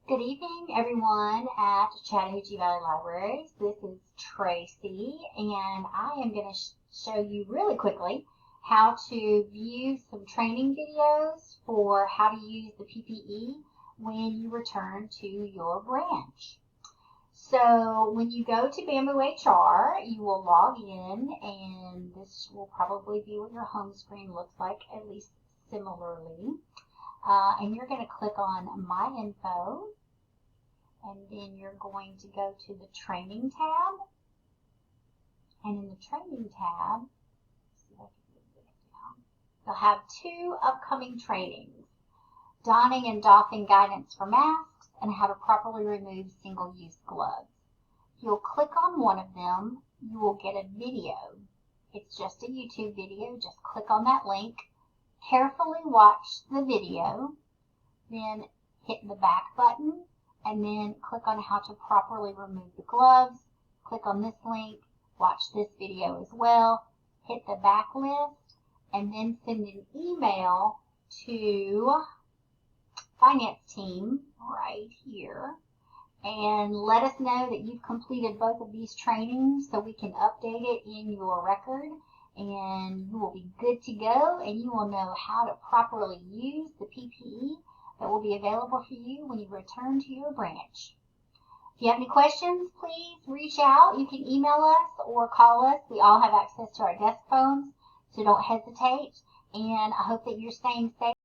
Good evening, everyone at Chattahoochee Valley Libraries. This is Tracy, and I am going to show you really quickly how to view some training videos for how to use the PPE when you return to your branch. So when you go to Bamboo HR, you will log in, and this will probably be what your home screen looks like, at least similarly. And you're going to click on My Info, and then you're going to go to the Training tab. And in the Training tab, see if I can move it down, you'll have two upcoming trainings: donning and doffing guidance for masks and how to properly remove single-use gloves. If you'll click on one of them, you will get a video. It's just a YouTube video. Just click on that link. Carefully watch the video, then hit the back button, and then click on how to properly remove the gloves. Click on this link, watch this video as well, hit the back list, and then send an email to finance team right here and let us know that you've completed both of these trainings so we can update it in your record, and you will be good to go, and you will know how to properly use the PPE that will be available for you when you return to your branch. If you have any questions, please reach out. You can email us or call us. We all have access to our desk phones, so don't hesitate, and I hope that you're staying safe.